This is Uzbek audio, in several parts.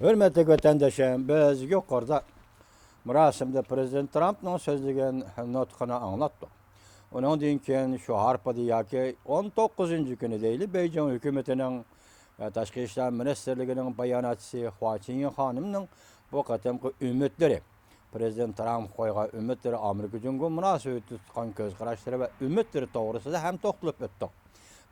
Hürmetli vatandaşım, biz yukarıda murasimde Prezident Trump'ın sözlügen nutqını anlattık. Onun dinken şu harpada yaki 19. günü değil, Beijing hükümetinin Taşqi İşler Ministerliğinin bayanatçısı Hua Chunying hanımның bu qatamqı ümitleri, Prezident Trump koygan ümitleri Amerika Cumhuriyeti münasebet tutkan göz qarashları ve ümitleri doğrusunda hem toxtulup ötdük.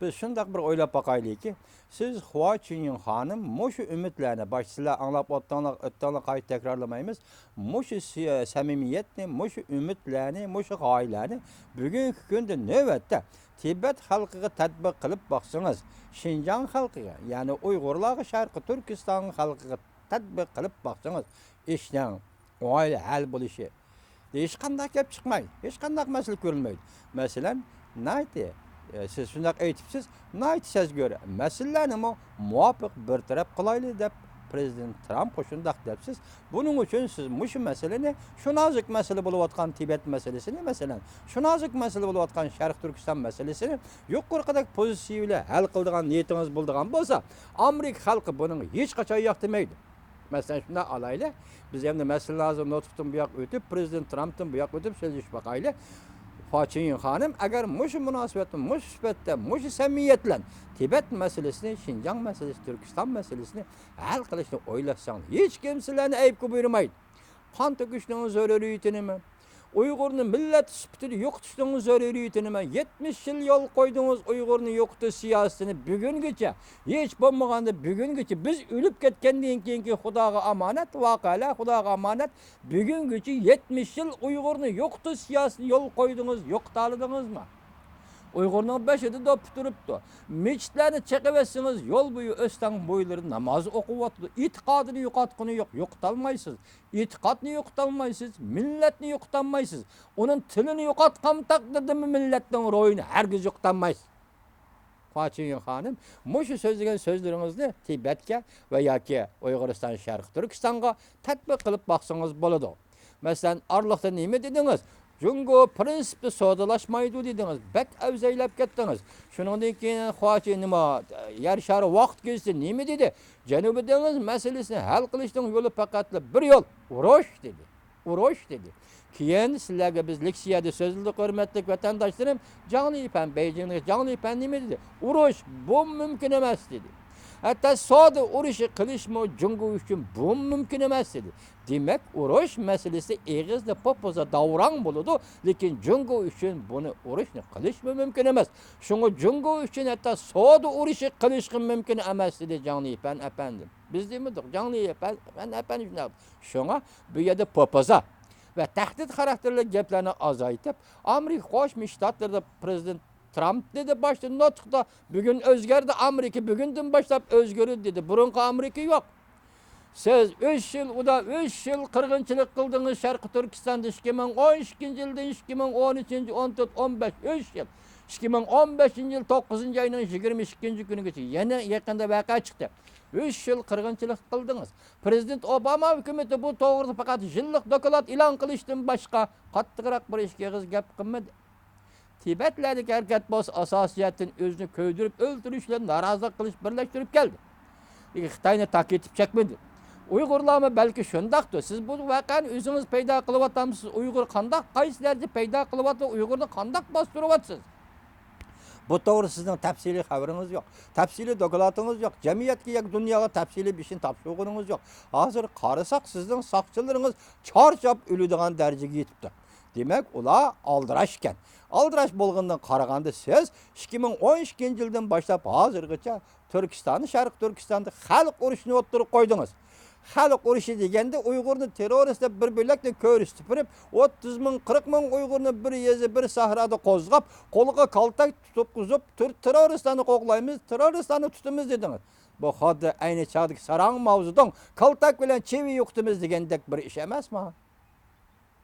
Biz şundaq bir oylap bakaylik ki, siz Hua Chunying hanım muşu ümitlerini başsıla anlap öttüğünü kayıt tekrarlamayımız. Muşu samimiyetini, muşu ümitlerini, muşu gayelerini bugünkü günde növette Tibet halkıga tatbiq qilib baksanız, Şinjan halkıga, yani Uygurlar Şarkı Türkistan halkıga tatbiq qilib baksanız, işten olaylı hal buluşu. Hiç qandaq gap çıkmaydı, hiç qandaq mesele görülmeydi. Mesela, neydi? Siz şundaq aytibsiz, nayt söz göre. Meselelerni muvafiq bir taraf qilayli deb Prezident Trump şundaq depsiz. Bunun için siz muşu meseleni, şu nazik mesele bulup atkan Tibet meselesini mesela, şu nazik mesele bulup atkan Şarkı Türkistan meselesini yuqorqadaq pozisiyaga hal qildigan niyetiniz buldigan bolsa, Amerika halkı bunun hiç qaçay yoqtimaydi. Mesela şunda alaylı, biz hem de mesele lazım notqdan bu yoq ötüp, Prezident Trump'tan bu yoq ötüp söylüşüp bakaylı. Hua Chunying hanım eğer muşu münasebeti, muşu sübette, muşu samimiyetle Tibet meselesini, Şinjan meselesini, Türkistan meselesini hal qilishni oylasan, hiç kimselerini ayıp buyurmaydı. Qan töküşünün zaruriyetini mi? Uygur'un millet sübtini yoqtuşunun zaruriyetini mi? 70 yıl yol koydunuz Uygur'un yoqtu siyasetini bugünküçe. Hiç bulmaganda bugünküçe biz ölüp ketkendiğin keyinki Xudaga amanet, vakala Xudaga amanet. Bugünküçe 70 yıl Uygur'un yoqtu siyasetini yol koydunuz, yoqtaladınız mı? Uygur'un beşidi dop duruptu. Meçitlerini çekivetsiniz, yol boyu Öztan boyları namazı okuvatdı. İtikadını yoqatqını yok, yoqtalmaysınız. İtikadını yoqtalmaysınız, milletini yoqtanmaysınız. Onun tilini yoqatqan takdirde mi milletin royunu hergiz yoqtanmaysınız. Hua Chunying hanım, muşu sözlügen sözlerinizde Tibet'e veya ki Uyguristan Şarkı Türkistan'a tatbiq qilib baksanız boladı. Mesela arlıqta neymi dediniz? Jungo prinsipte sodalaşmaydı dediniz. Bek evzeylep gettiniz. Şunun keyin Hua Chunying yer şarı vaqt geçti. Neymi dedi? Janubi deniz meselesini hal qilishning yo'li faqat bir yo'l. Urush dedi. Urush dedi. Keyin sizlarga biz leksiyada so'zildik hurmatli vatandoshlarım. Canlı ipen Beijing'de canlı ipen nima dedi? Urush bu mümkün emas dedi. Hatta soda uruşu qilishmi Jungo uchun bu mümkün emas dedi. Demek urush meselesi egizli popoza davran buludu. Lekin Jungo uchun buni urushni qilishmi mümkün emas. Şunu Jungo uchun hatta soda uruşu qilishmi mümkün emas dedi canlı ipen efendim. Biz demedik canlı ipen efendim. Şuna bu yerda popoza ve tehdit karakterli gaplarni azaytib, Amerika Qo'shma Shtatlarda Prezident Trump dedi başta nutqda bugün özgerdi Amerika bugünden başlap özgürü dedi. Burunqi Amerika yok. Siz 3 yıl o da 3 yıl qirg'inchilik qildingiz Şarkı Türkistan'da 2012 yıldan 2013 14 15 3 yıl. 2015 yıl 9 ayının 22 günügacha yana yaqinda vaqa chiqdi. 3 yıl qirg'inchilik qildingiz. Prezident Obama hükümeti bu to'g'rida faqat yillik doklad e'lon qilishdan boshqa qattiqroq bir ishga gap qilmadi. Tibetlerdeki hareket boz asasiyetin özünü köydürüp öldürüşle narazılık kılıç birleştirip geldi. Xitayni tak etip çekmedi. Uygurlar mı belki şundaktı. Siz bu vakanı özünüz peyda kılıvatamsınız. Uygur kandak kayısılarca peyda kılıvatı Uygur'da kandak bastırıvatsınız. Bu doğru sizin tepsili haberiniz yok. Tepsili dokulatınız yok. Cemiyetki yak dünyaya tepsili bir şeyin tapşırığınız yok. Hazır karısak sizin sakçılarınız çarçap ölüdüğün dereceye yetipti. Demek ula aldıraşken. Aldıraş bolğundan qaraganda siz 2012 yıldan başlap hazırgacha Türkistan'ı, Şarkı Türkistan'da xalq urushini o'ttirib qo'ydingiz. Xalq urushi deganda Uyg'urni terrorist deb bir bo'lakda ko'rsatib, 30 ming, 40 ming Uyg'urni bir yezi, bir sahrada qo'zg'ab, qo'liga kaltak tutqizib, terroristlarni qo'g'laymiz, terroristlarni tutamiz dedingiz. Bu xoddi ayni chog'dagi sarang mavzudan kaltak bilan chevi yo'qtimiz degandek bir ish emasmi?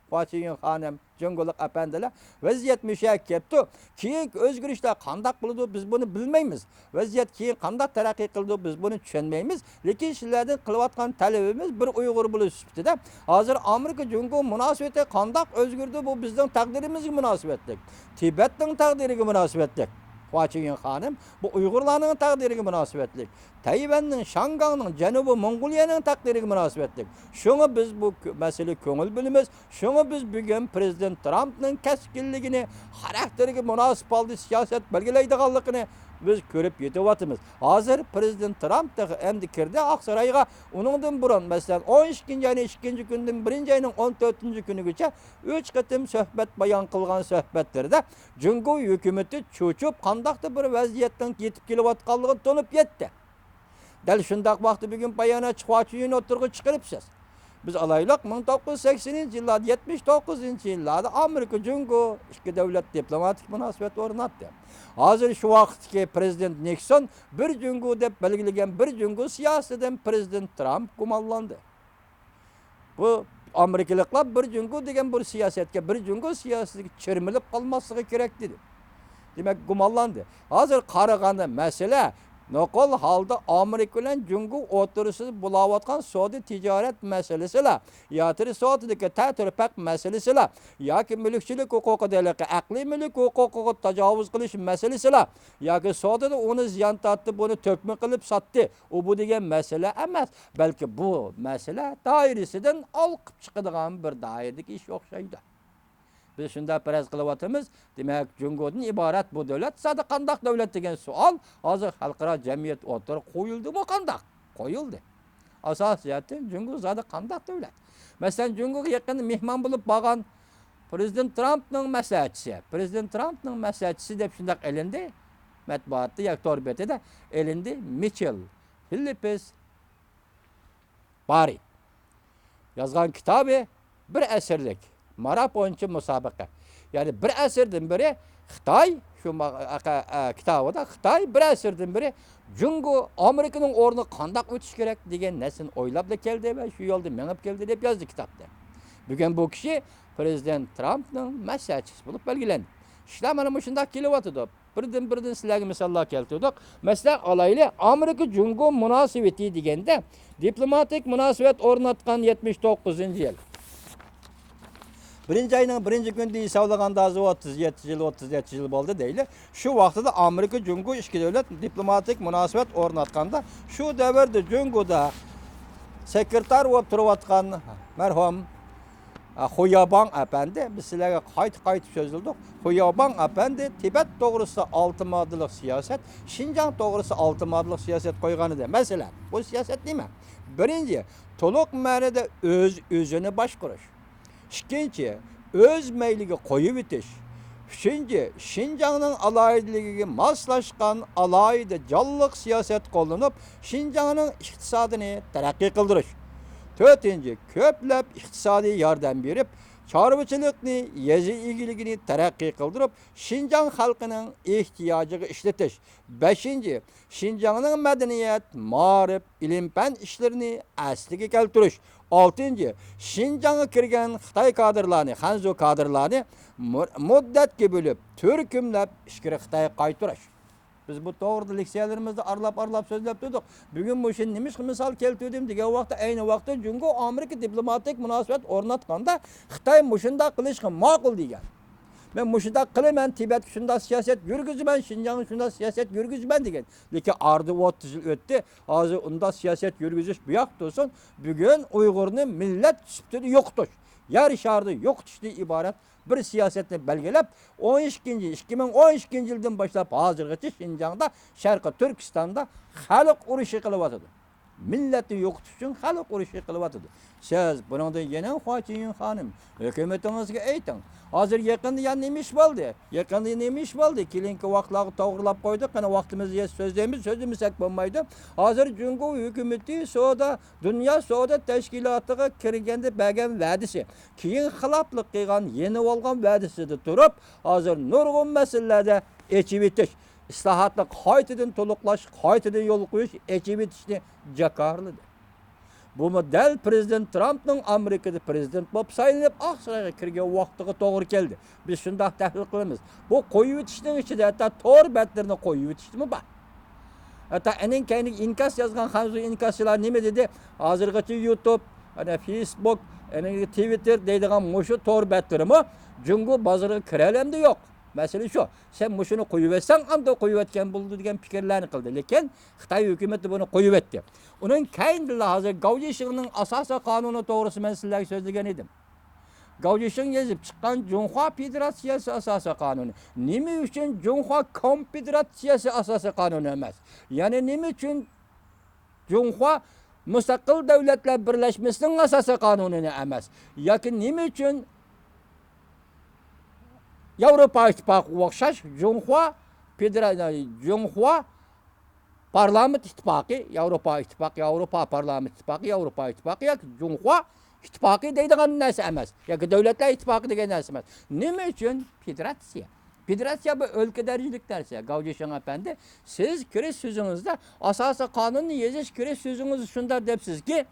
Hua Chunying hanım, Jungoluk efendiler vaziyet müşakkepti. Keyin özgürüşler kandak buldu biz bunu bilmeymiz. Vaziyet keyin kandak terakki kıldı biz bunu düşünmeymiz. Lekin sizlerden kılıvatkan talebimiz bir Uygur buluşuptu da. Hazır Amerika Jungo münasebeti kandak özgürdü bu bizden takdirimiz münasebetlik. Tibet'ten takdiri münasebetlik. Hwachiyin hanım, bu Uygurlarning taqdiriga münasibetlik. Tayvanning, Şangangning, Janubiy Mongoliyaning taqdiriga münasibetlik. Şoňa biz bu mesele köňül bilimiz. Şoňa biz bugün Prezident Trumpning keskinligini, xarakteriga münasip boldy siýaset belgileýdiganlygyny biz görüp ýetyapymiz. Hazır Prezident Trump da endi kirdi Aksarayga. Onundan burun mesela 12-nji ýa-ni 2-nji günden 1-nji aýynyň 14-nji günügeçe 3 gatym söhbet bayan kılgan söhbetlerde Junkoo hökümeti çoçup kandakda bir vaziyetden yetip kelip atkanlygyny tonup yetdi. Däl şundak wagty bugün bayana çykaçyň oturgy çykyrypsız. Biz alaylyk 1980-nji ýyllarda 79-njy ýyllarda Amerika Junkoo iki döwlet diplomatik münasibet ornatdy. Hazır şu wagtki Prezident Nixon bir Junkoo dep belgilegen bir Junkoo siýasatydan Prezident Trump gumanlandy. Bu Amerikalyklar bir Junkoo degen bir siýasatga, bir Junkoo siýasatyga çirmilip kalmaslygy kerek dedi. Demek gumanlandy. Hazır karaganda mesele nokol halda Amerika bilen Junkoo oturusy bulawatkan sodi ticaret meselesila, ýa-da sodidagi tätirpak meselesila, ýa-ki mülkçilik hukuky deleqi, akli mülk hukukyna tajawuz kılış meselesila, ýa-ki sodida onu ziyan tatdy, bunu tökme kılıp satdy. O bu degen mesele emas. Belki bu mesele dairesinden alkyp çykydigan bir dairedeki iş okşaýdy. Biz şunda perez kılıvatımız, demek Junko'dan ibaret bu devlet, sadı kandak devlet degen sual, hazır halkara cemiyet otur koyuldu mu kandak? Koyuldu. Asasiyetin Junko sadı kandak devlet. Mesela Junko'ya yakın mihman bulup bakan Prezident Trump'nın mesajçisi. Prezident Trump'nın mesajçisi de şundak elinde, metbuatta yak torbeti de elinde Mitchell, Philippus, Bari. Yazgan kitabı bir eserlik. Maraponçu musabaka. Yani bir esirden biri Xitay, şu kitabı da Xitay bir esirden biri Junko Amerika'nın ornu kandak ötüş gerek degen nesin oylap da geldi ve şu yolda menip geldi deyip yazdı kitapta. Bugün bu kişi Prezident Trump'nın mesajçısı bulup belgilendi. İşte mana şundak kelyapdy. Birden sizlerge misallar keltirdik. Mesela alaylı Amerika Junko münasibeti degende diplomatik münasibet ornatkan 79-njy ýyl. Birinci ayının birinci günde hesapлаганда azı 37 yıl boldy deýli. Şu wagtda Amerika Junko iki döwlet diplomatik münasibet ornatkanda şu döwürde Junko'da sekreter bolup turupatkan merhum Hoyaban Efendi, biz sizlerge kayıt sözüldük. Hoyaban Efendi Tibet doğrusu 6 maddelik siyaset, Şinjan doğrusu 6 maddelik siyaset koyganı da. Mesela bu siyaset neymi? Birinci, toluk manada özünü başkuruş. İkinci, öz meyligi koyu bitiş. Üçüncü, Şinjan'ın alayidligiga maslaşkan alayida jallyk siyaset kollanıp, Şinjan'ın iktisadını terakki kıldırış. Dördüncü, köplep iktisadi yardım berip, çarpıçılıkni, yezi ilgiligini terakki kıldırıp, Şinjan halkının ihtiyacını işletiş. Beşinci, Şinjan'ın medeniyet, marif, ilim-fen işlerini asliga keltiriş. Altıncı, Şinjan'a kirgen Xitay kadrlarını, Hanzo kadrlarını müddetke bölüp, türkümlep, işkiri Xitay'a qaytırış. Biz bu doğruda leksiyelerimizde arlap sözlep dedik. Bugün bu işin nemiş misal keltirdim degen vaqtda aynı vaqtda Junko Amerika diplomatik münasibet ornatkanda Xitay muşunda kılışkı makul degen. Ben muşunda kılımen Tibet şunda siyaset yürgüzümen, Şinjan'ın şunda siyaset yürgüzümen degen. Lekin ardı 30 yıl öttü. Hazır onda siyaset yürgüzüş bu yak olsun. Bugün Uygur'un millet süptüdü yoktur. Yer şardı yoktur ibaret. Bir siyasetini belgelep 2012 yıldan başlap hazırgacha Şinjan'da, Şarkı Türkistan'da halk uruşu kılıvatıdı. Milleti yokutuş üçün halk uruşu kılıvatıdı. Siz bundan yenen Hwachiyin hanım, hükümetinizge eytin. Hazır yakında ya nemiş boldy? Kelinki wagtlagy togurlap koyduk. Kana wagtymyz sözümüz ek bolmaydy. Hazır Junko hükümeti Dünya Soda Teşkilatyga kirgende bergen wädisi. Keyin hilaplyk kılgan, yeni bolgan wädiside turup, hazır nurgun meselelerde eçip etiş. İslahatlı qaytadan toluklaş, qaytadan yol koyuş, eçip etişni jakarlydy. Bu model Prezident Trump'nın Amerika'da prezident bolup sayılıp Aksarayga kirgen wagtyga togry keldi. Biz şundak tahlil kılymyz. Bu koyup etişden içinde hatta tor betlerini koyup etişdimi bar. Hatta enen kayni inkas yazgan Hanzo inkasçılar neme dedi? Hazırgacha YouTube, Facebook, Twitter deydigan muşu tor betlerimi Junko bazarıga kirelemde yok. Mesele şu. Sen şunu koyuversen anda koyuvetken buldu degan fikrlarni qildi. Lekin Xitoy hukumatı buni qo'yibetdi. Uning keyingi hozir Gaujishingning asosiy qonuni to'g'risida men sizlarga so'zlagan edim. Gaujishing yozib chiqqan Jonghua Federatsiyasi asosiy qonuni. Nima uchun Jonghua Konfederatsiyasi asosiy qonuni emas? Ya'ni nima uchun Jonghua Mustaqil Davlatlar Birlashmasining asosiy qonunini emas? Yoki nima uchun Yevropa İttifaqı o'xshash Jonghua Parlament İttifaqı, Yevropa İttifaqı, Yevropa Parlament İttifaqı, Yevropa İttifaqı yoki Jonghua İttifaqı deydigan narsa emas. Yoki Davlatlar İttifaqı degan narsa emas. Nima uchun federatsiya? Federatsiya bu ülke derecilik narsa. Gaujishing efendi, siz kirish so'zingizda asosiy qonunni yozish kirish so'zingiz shunda debsizki,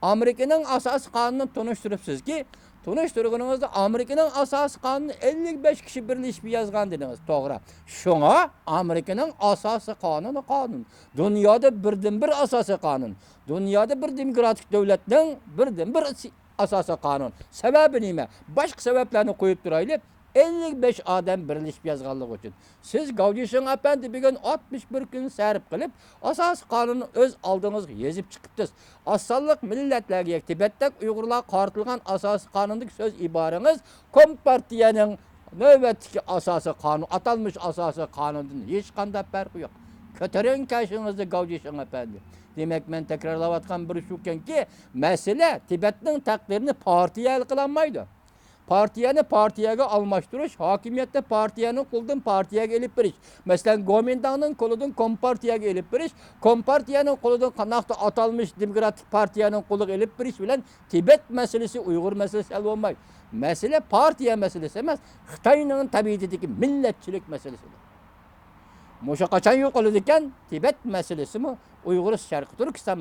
Amerika'nın asas kanunu tanıştırıpsizki, tanıştırganınızda Amerika'nın asas kanunu 55 kişi birleşip yazgan dediniz. Doğru. Şuna Amerika'nın asası kanunu kanun. Dünyada birden bir asası kanun. Dünyada bir demokratik devletin birden bir asası kanun. Sebebi nime? Başka sebeplerini koyup duraylı. 55 adam birleşip yazganlık için. Siz Gaujishing efendi bir gün 61 gün serip kılıp asas kanunu öz aldığınız yazıp çıkıptınız. Asallık milletlerge Tibet'te Uygurlar kartılgan asas kanundaki söz ibareniz Kompartiyanın nöbetki asası kanun, atalmış asası kanunun hiç kanda farkı yok. Kötüren karşınızda Gaujishing efendi. Demek ben tekrarlavatkan bir şuken ki mesele Tibet'in takdirini partiye el kılanmaydı. Partiyani partiyaga almashtirish, hokimiyatda partiyani qo'ldan partiyaga elib berish. Masalan, Gomindanning qo'lidan Kompartiyaga elib berish, Kompartiyaning qo'lidan qanaqda atalmış demokratik partiyaning qo'liga elib berish bilan Tibet masalasi, Uyg'ur masalasi hal bo'lmaydi. Masala partiya masalasi emas, Xitoyning tabiatidagi millatchilik masalasidir. Mo'sha qachon yo'qoladi ekan? Tibet masalasimi, Uyg'ur Sharqi Turkiston